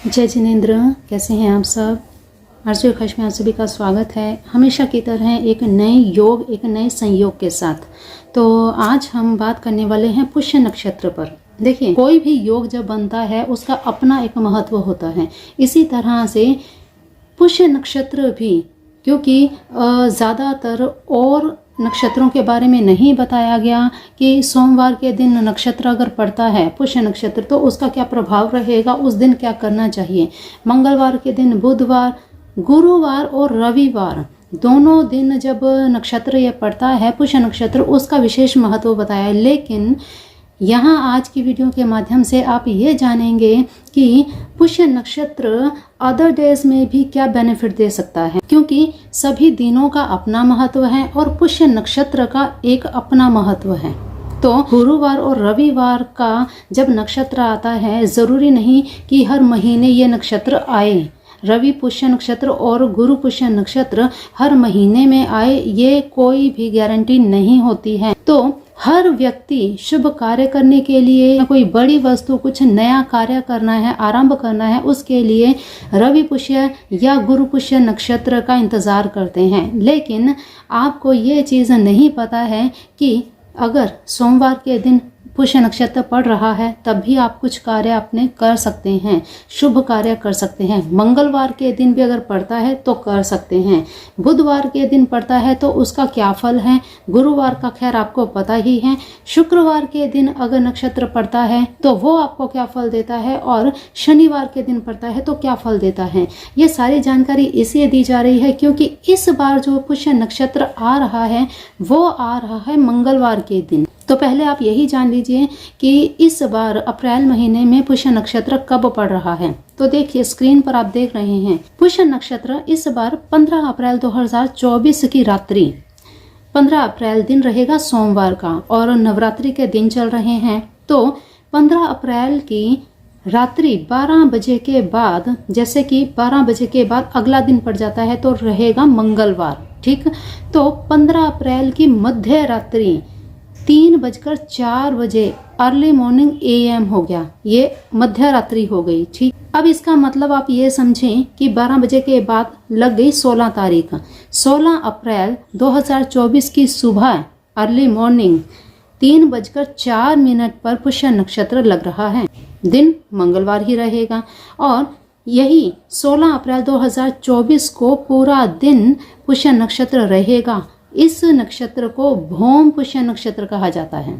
जय जिनेंद्र, कैसे हैं आप सब। आरजू खश में आप सभी का स्वागत है। हमेशा की तरह एक नए योग, एक नए संयोग के साथ। तो आज हम बात करने वाले हैं पुष्य नक्षत्र पर। देखिए, कोई भी योग जब बनता है उसका अपना एक महत्व होता है। इसी तरह से पुष्य नक्षत्र भी, क्योंकि ज़्यादातर और नक्षत्रों के बारे में नहीं बताया गया कि सोमवार के दिन नक्षत्र अगर पड़ता है पुष्य नक्षत्र तो उसका क्या प्रभाव रहेगा, उस दिन क्या करना चाहिए। मंगलवार के दिन, बुधवार, गुरुवार और रविवार दोनों दिन जब नक्षत्र ये पड़ता है पुष्य नक्षत्र, उसका विशेष महत्व बताया है। लेकिन यहाँ आज की वीडियो के माध्यम से आप ये जानेंगे कि पुष्य नक्षत्र अदर डेज में भी क्या बेनिफिट दे सकता है, क्योंकि सभी दिनों का अपना महत्व है और पुष्य नक्षत्र का एक अपना महत्व है। तो गुरुवार और रविवार का जब नक्षत्र आता है, ज़रूरी नहीं कि हर महीने ये नक्षत्र आए। रवि पुष्य नक्षत्र और गुरु पुष्य नक्षत्र हर महीने में आए, ये कोई भी गारंटी नहीं होती है। तो हर व्यक्ति शुभ कार्य करने के लिए, कोई बड़ी वस्तु, कुछ नया कार्य करना है, आरंभ करना है, उसके लिए रवि पुष्य या गुरु पुष्य नक्षत्र का इंतजार करते हैं। लेकिन आपको ये चीज़ नहीं पता है कि अगर सोमवार के दिन पुष्य नक्षत्र पड़ रहा है तब भी आप कुछ कार्य अपने कर सकते हैं, शुभ कार्य कर सकते हैं। मंगलवार के दिन भी अगर पड़ता है तो कर सकते हैं। बुधवार के दिन पड़ता है तो उसका क्या फल है, गुरुवार का खैर आपको पता ही है। शुक्रवार के दिन अगर नक्षत्र पड़ता है तो वो आपको क्या फल देता है, और शनिवार के दिन पड़ता है तो क्या फल देता है। ये सारी जानकारी इसलिए दी जा रही है क्योंकि इस बार जो पुष्य नक्षत्र आ रहा है वो आ रहा है मंगलवार के दिन। तो पहले आप यही जान लीजिए कि इस बार अप्रैल महीने में पुष्य नक्षत्र कब पड़ रहा है। तो देखिए, स्क्रीन पर आप देख रहे हैं पुष्य नक्षत्र इस बार 15 अप्रैल 2024 की रात्रि, 15 अप्रैल दिन रहेगा सोमवार का, और नवरात्रि के दिन चल रहे हैं। तो 15 अप्रैल की रात्रि 12 बजे के बाद, जैसे कि 12 बजे के बाद अगला दिन पड़ जाता है तो रहेगा मंगलवार, ठीक। तो 15 अप्रैल की मध्य रात्रि 3:04 अर्ली मॉर्निंग AM हो गया, ये मध्य रात्रि हो गई, ठीक। अब इसका मतलब आप ये समझें कि 12 बजे के बाद लग गई 16 तारीख। 16 अप्रैल 2024 की सुबह अर्ली मॉर्निंग 3:04 पर पुष्य नक्षत्र लग रहा है। दिन मंगलवार ही रहेगा, और यही 16 अप्रैल 2024 को पूरा दिन पुष्य नक्षत्र रहेगा। इस नक्षत्र को भौम पुष्य नक्षत्र कहा जाता है।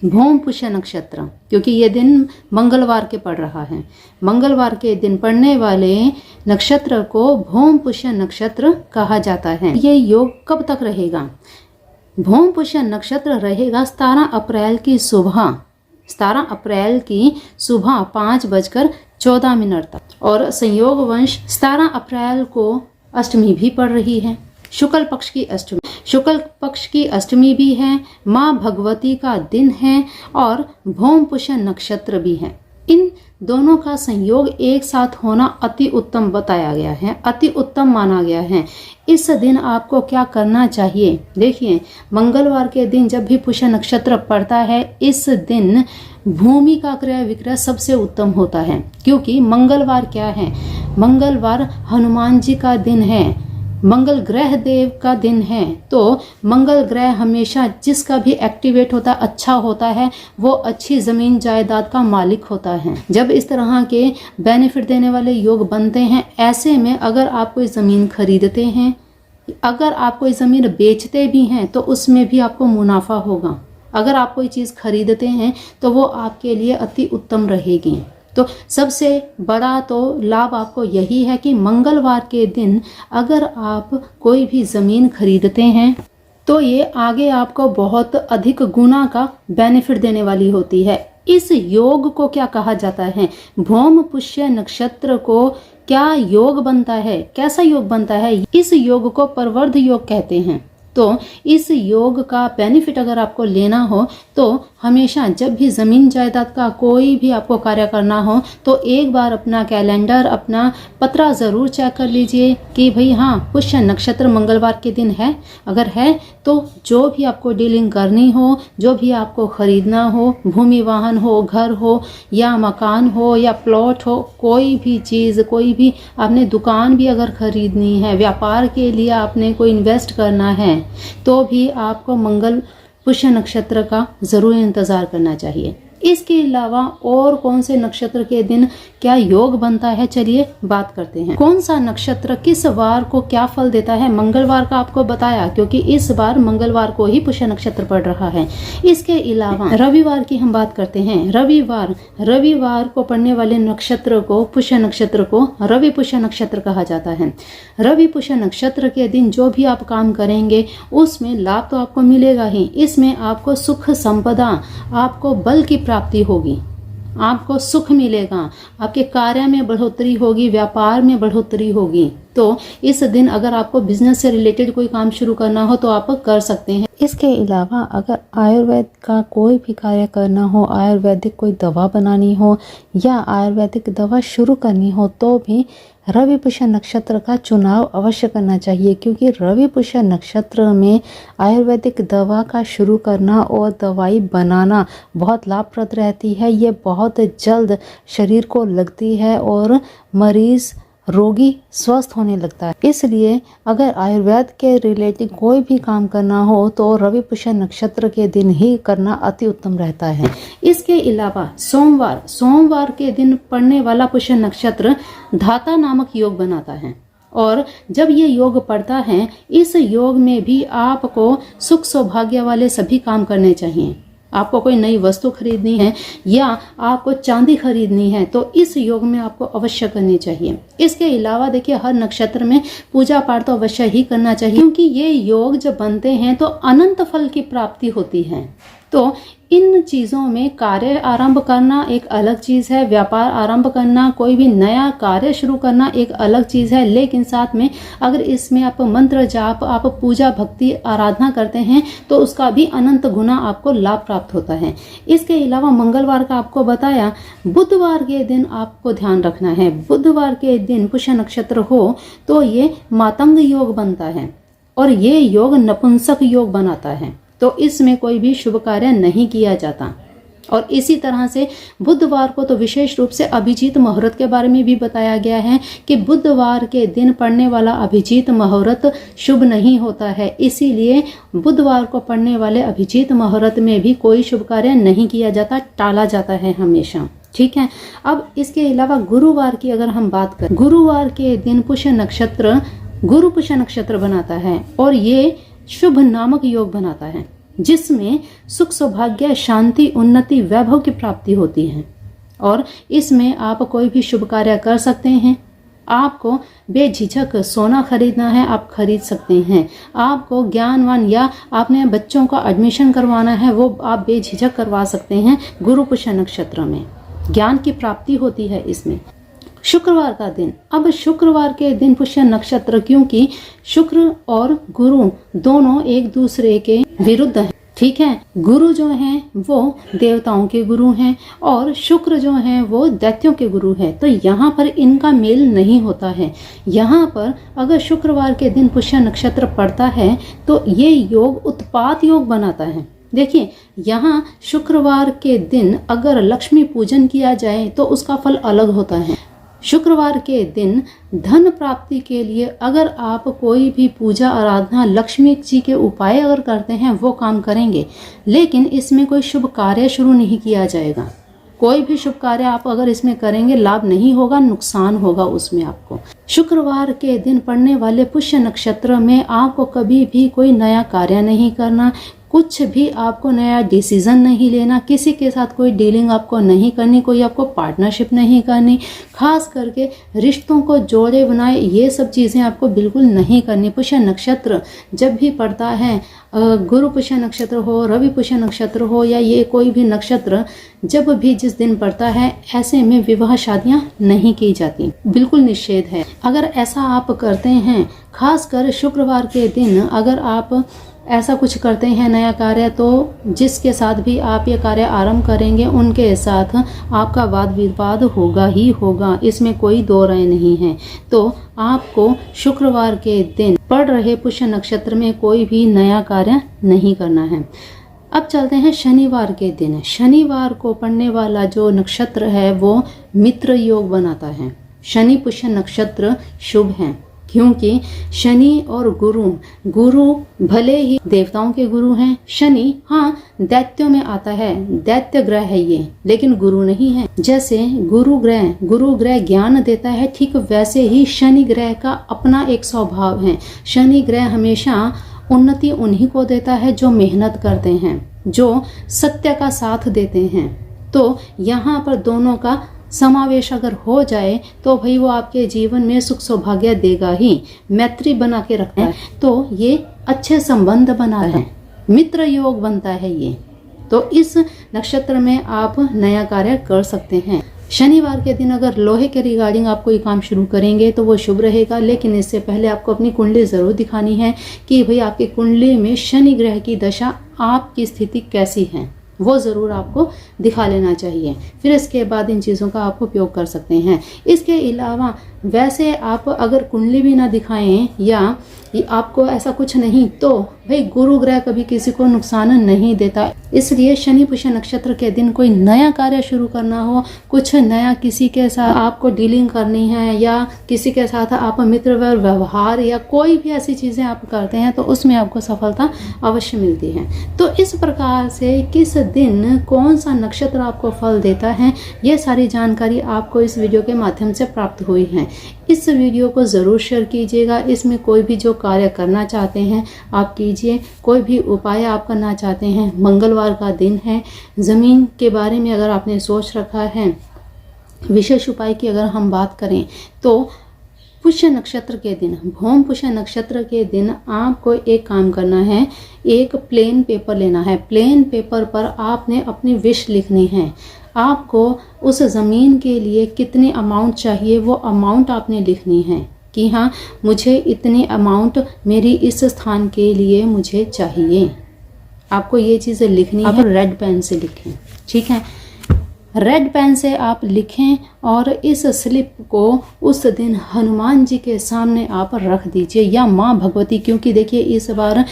भौम पुष्य नक्षत्र, क्योंकि ये दिन मंगलवार के पड़ रहा है। मंगलवार के दिन पड़ने वाले नक्षत्र को भौम पुष्य नक्षत्र कहा जाता है। ये योग कब तक रहेगा? भौम पुष्य नक्षत्र रहेगा 17 अप्रैल की सुबह, 17 अप्रैल की सुबह 5:14 तक। और संयोग वंश 17 अप्रैल को अष्टमी भी पड़ रही है, शुक्ल पक्ष की अष्टमी। शुक्ल पक्ष की अष्टमी भी है, माँ भगवती का दिन है, और भौम पुष्य नक्षत्र भी है। इन दोनों का संयोग एक साथ होना अति उत्तम बताया गया है, अति उत्तम माना गया है। इस दिन आपको क्या करना चाहिए? देखिए, मंगलवार के दिन जब भी पुष्य नक्षत्र पड़ता है, इस दिन भूमि का क्रय विक्रय सबसे उत्तम होता है, क्योंकि मंगलवार क्या है? मंगलवार हनुमान जी का दिन है, मंगल ग्रह देव का दिन है। तो मंगल ग्रह हमेशा जिसका भी एक्टिवेट होता है, अच्छा होता है, वो अच्छी ज़मीन जायदाद का मालिक होता है। जब इस तरह के बेनिफिट देने वाले योग बनते हैं, ऐसे में अगर आप कोई ज़मीन खरीदते हैं, अगर आप कोई ज़मीन बेचते भी हैं तो उसमें भी आपको मुनाफा होगा। अगर आप कोई चीज़ खरीदते हैं तो वो आपके लिए अति उत्तम रहेगी। तो सबसे बड़ा तो लाभ आपको यही है कि मंगलवार के दिन अगर आप कोई भी ज़मीन खरीदते हैं तो ये आगे आपको बहुत अधिक गुना का बेनिफिट देने वाली होती है। इस योग को क्या कहा जाता है? भौम पुष्य नक्षत्र को क्या योग बनता है, कैसा योग बनता है? इस योग को परवर्ध योग कहते हैं। तो इस योग का बेनिफिट अगर आपको लेना हो तो हमेशा जब भी ज़मीन जायदाद का कोई भी आपको कार्य करना हो तो एक बार अपना कैलेंडर, अपना पत्रा ज़रूर चेक कर लीजिए कि भाई हाँ, पुष्य नक्षत्र मंगलवार के दिन है। अगर है तो जो भी आपको डीलिंग करनी हो, जो भी आपको खरीदना हो, भूमि वाहन हो, घर हो या मकान हो या प्लॉट हो, कोई भी चीज़, कोई भी आपने दुकान भी अगर खरीदनी है, व्यापार के लिए आपने कोई इन्वेस्ट करना है, तो भी आपको मंगल पुष्य नक्षत्र का ज़रूर इंतज़ार करना चाहिए। इसके अलावा और कौन से नक्षत्र के दिन क्या योग बनता है, चलिए बात करते हैं। कौन सा नक्षत्र किस वार को क्या फल देता है। मंगलवार का आपको बताया, क्योंकि इस बार मंगलवार को ही पुष्य नक्षत्र पड़ रहा है। इसके अलावा रविवार की हम बात करते हैं। रविवार को पड़ने वाले नक्षत्र को, पुष्य नक्षत्र को रवि पुष्य नक्षत्र कहा जाता है। रवि पुष्य नक्षत्र के दिन जो भी आप काम करेंगे उसमें लाभ तो आपको मिलेगा ही, इसमें आपको सुख संपदा, आपको बल की प्राप्ति होगी, आपको सुख मिलेगा, आपके कार्य में बढ़ोतरी होगी, व्यापार में बढ़ोतरी होगी। तो इस दिन अगर आपको बिजनेस से रिलेटेड कोई काम शुरू करना हो तो आप कर सकते हैं। इसके अलावा अगर आयुर्वेद का कोई भी कार्य करना हो, आयुर्वेदिक कोई दवा बनानी हो या आयुर्वेदिक दवा शुरू करनी हो, तो भी रवि पुष्य नक्षत्र का चुनाव अवश्य करना चाहिए, क्योंकि रवि पुष्य नक्षत्र में आयुर्वेदिक दवा का शुरू करना और दवाई बनाना बहुत लाभप्रद रहती है। ये बहुत जल्द शरीर को लगती है और मरीज, रोगी स्वस्थ होने लगता है। इसलिए अगर आयुर्वेद के रिलेटेड कोई भी काम करना हो तो रवि पुष्य नक्षत्र के दिन ही करना अति उत्तम रहता है। इसके अलावा सोमवार के दिन पड़ने वाला पुष्य नक्षत्र धाता नामक योग बनाता है, और जब ये योग पड़ता है, इस योग में भी आपको सुख सौभाग्य वाले सभी काम करने चाहिए। आपको कोई नई वस्तु खरीदनी है या आपको चांदी खरीदनी है तो इस योग में आपको अवश्य करनी चाहिए। इसके अलावा देखिए, हर नक्षत्र में पूजा पाठ तो अवश्य ही करना चाहिए, क्योंकि ये योग जब बनते हैं तो अनंत फल की प्राप्ति होती है। तो इन चीज़ों में कार्य आरंभ करना एक अलग चीज़ है, व्यापार आरंभ करना, कोई भी नया कार्य शुरू करना एक अलग चीज़ है, लेकिन साथ में अगर इसमें आप मंत्र जाप, आप पूजा भक्ति आराधना करते हैं तो उसका भी अनंत गुना आपको लाभ प्राप्त होता है। इसके अलावा मंगलवार का आपको बताया, बुधवार के दिन आपको ध्यान रखना है। बुधवार के दिन पुष्य नक्षत्र हो तो ये मातंग योग बनता है और ये योग नपुंसक योग बनाता है, तो इसमें कोई भी शुभ कार्य नहीं किया जाता। और इसी तरह से बुधवार को तो विशेष रूप से अभिजीत मुहूर्त के बारे में भी बताया गया है कि बुधवार के दिन पड़ने वाला अभिजीत मुहूर्त शुभ नहीं होता है, इसीलिए बुधवार को पड़ने वाले अभिजीत मुहूर्त में भी कोई शुभ कार्य नहीं किया जाता, टाला जाता है हमेशा। ठीक है। अब इसके अलावा गुरुवार की अगर हम बात करें, गुरुवार के दिन पुष्य नक्षत्र गुरु पुष्य नक्षत्र बनाता है और ये शुभ नामक योग बनाता है, जिसमें सुख सौभाग्य, शांति, उन्नति, वैभव की प्राप्ति होती है। और इसमें आप कोई भी शुभ कार्य कर सकते हैं। आपको बेझिझक सोना खरीदना है, आप खरीद सकते हैं। आपको ज्ञानवान या आपने बच्चों का एडमिशन करवाना है, वो आप बेझिझक करवा सकते हैं। गुरु पुष्य नक्षत्र में ज्ञान की प्राप्ति होती है। इसमें शुक्रवार का दिन, अब शुक्रवार के दिन पुष्य नक्षत्र, क्योंकि शुक्र और गुरु दोनों एक दूसरे के विरुद्ध हैं। ठीक है। गुरु जो हैं वो देवताओं के गुरु हैं और शुक्र जो हैं वो दैत्यों के गुरु हैं, तो यहाँ पर इनका मेल नहीं होता है। यहाँ पर अगर शुक्रवार के दिन पुष्य नक्षत्र पड़ता है तो ये योग उत्पात योग बनाता है। देखिए, यहाँ शुक्रवार के दिन अगर लक्ष्मी पूजन किया जाए तो उसका फल अलग होता है। शुक्रवार के दिन धन प्राप्ति के लिए अगर आप कोई भी पूजा आराधना, लक्ष्मी जी के उपाय अगर करते हैं, वो काम करेंगे, लेकिन इसमें कोई शुभ कार्य शुरू नहीं किया जाएगा। कोई भी शुभ कार्य आप अगर इसमें करेंगे, लाभ नहीं होगा, नुकसान होगा उसमें आपको। शुक्रवार के दिन पड़ने वाले पुष्य नक्षत्र में आपको कभी भी कोई नया कार्य नहीं करना, कुछ भी आपको नया डिसीजन नहीं लेना, किसी के साथ कोई डीलिंग आपको नहीं करनी, कोई आपको पार्टनरशिप नहीं करनी, खास करके रिश्तों को जोड़े बनाए, ये सब चीज़ें आपको बिल्कुल नहीं करनी। पुष्य नक्षत्र जब भी पड़ता है, गुरु पुष्य नक्षत्र हो, रवि पुष्य नक्षत्र हो या ये कोई भी नक्षत्र जब भी जिस दिन पड़ता है, ऐसे में विवाह शादियां नहीं की जाती, बिल्कुल निषेध है। अगर ऐसा आप करते हैं, खासकर शुक्रवार के दिन अगर आप ऐसा कुछ करते हैं नया कार्य, तो जिसके साथ भी आप ये कार्य आरंभ करेंगे उनके साथ आपका वाद विवाद होगा ही होगा, इसमें कोई दो राय नहीं है। तो आपको शुक्रवार के दिन पड़ रहे पुष्य नक्षत्र में कोई भी नया कार्य नहीं करना है। अब चलते हैं शनिवार के दिन। शनिवार को पड़ने वाला जो नक्षत्र है वो मित्र योग बनाता है। शनि पुष्य नक्षत्र शुभ है, क्योंकि शनि और गुरु भले ही देवताओं के गुरु हैं। शनि हाँ दैत्यों में आता है, दैत्य ग्रह है ये, लेकिन गुरु नहीं है। जैसे गुरु ग्रह ज्ञान देता है, ठीक वैसे ही शनि ग्रह का अपना एक स्वभाव है। शनि ग्रह हमेशा उन्नति उन्हीं को देता है जो मेहनत करते हैं, जो सत्य का साथ देते हैं। तो यहाँ पर दोनों का समावेश अगर हो जाए तो भाई वो आपके जीवन में सुख सौभाग्य देगा ही। मैत्री बना के रखता है, तो ये अच्छे संबंध बनाता है, मित्र योग बनता है ये। तो इस नक्षत्र में आप नया कार्य कर सकते हैं। शनिवार के दिन अगर लोहे के रिगार्डिंग आप कोई काम शुरू करेंगे तो वो शुभ रहेगा, लेकिन इससे पहले आपको अपनी कुंडली ज़रूर दिखानी है कि भाई आपकी कुंडली में शनि ग्रह की दशा, आपकी स्थिति कैसी है, वो ज़रूर आपको दिखा लेना चाहिए। फिर इसके बाद इन चीज़ों का आप उपयोग कर सकते हैं। इसके अलावा वैसे आप अगर कुंडली भी ना दिखाएं या आपको ऐसा कुछ नहीं, तो भाई गुरु ग्रह कभी किसी को नुकसान नहीं देता। इसलिए शनि पुष्य नक्षत्र के दिन कोई नया कार्य शुरू करना हो, कुछ नया किसी के साथ आपको डीलिंग करनी है या किसी के साथ आप मित्र व्यवहार या कोई भी ऐसी चीज़ें आप करते हैं तो उसमें आपको सफलता अवश्य मिलती है। तो इस प्रकार से किस दिन कौन सा नक्षत्र आपको फल देता है, ये सारी जानकारी आपको इस वीडियो के माध्यम से प्राप्त हुई है। इस वीडियो को ज़रूर शेयर कीजिएगा। इसमें कोई भी जो कार्य करना चाहते हैं आप कीजिए, कोई भी उपाय आप करना चाहते हैं। मंगलवार का दिन है, ज़मीन के बारे में अगर आपने सोच रखा है, विशेष उपाय की अगर हम बात करें तो पुष्य नक्षत्र के दिन, भौम पुष्य नक्षत्र के दिन आपको एक काम करना है, एक प्लेन पेपर लेना है। प्लेन पेपर पर आपने अपनी विश लिखनी है। आपको उस ज़मीन के लिए कितने अमाउंट चाहिए वो अमाउंट आपने लिखनी है कि हाँ मुझे इतनी अमाउंट मेरी इस स्थान के लिए मुझे चाहिए। आपको ये चीज़ें लिखनी है। आप रेड पेन से लिखें, ठीक है, रेड पेन से आप लिखें और इस स्लिप को उस दिन हनुमान जी के सामने आप रख दीजिए या माँ भगवती, क्योंकि देखिए इस बार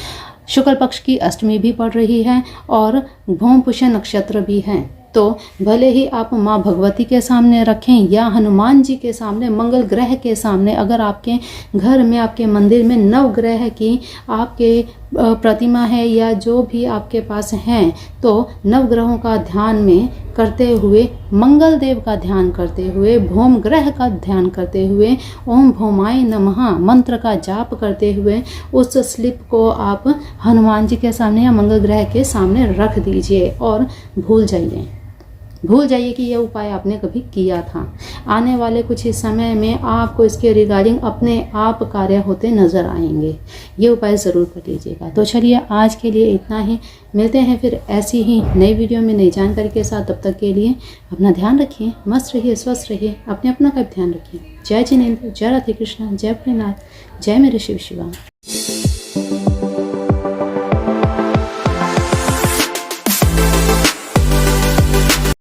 शुक्ल पक्ष की अष्टमी भी पड़ रही है और भौम पुष्य नक्षत्र भी है। तो भले ही आप माँ भगवती के सामने रखें या हनुमान जी के सामने, मंगल ग्रह के सामने, अगर आपके घर में आपके मंदिर में नवग्रह की आपके प्रतिमा है या जो भी आपके पास हैं, तो नवग्रहों का ध्यान में करते हुए, मंगल देव का ध्यान करते हुए, भौम ग्रह का ध्यान करते हुए, ओम भौमाय नमः मंत्र का जाप करते हुए उस स्लिप को आप हनुमान जी के सामने या मंगल ग्रह के सामने रख दीजिए और भूल जाइए कि यह उपाय आपने कभी किया था। आने वाले कुछ ही समय में आपको इसके रिगार्डिंग अपने आप कार्य होते नज़र आएंगे। ये उपाय ज़रूर कर लीजिएगा। तो चलिए आज के लिए इतना ही, मिलते हैं फिर ऐसी ही नई वीडियो में नई जानकारी के साथ। तब तक के लिए अपना ध्यान रखिए, मस्त रहिए, स्वस्थ रहिए, अपना का ध्यान रखिए। जय जिनेंद्र, जय राधे कृष्णा, जय भोलेनाथ, जय मेरे शिव शिवा।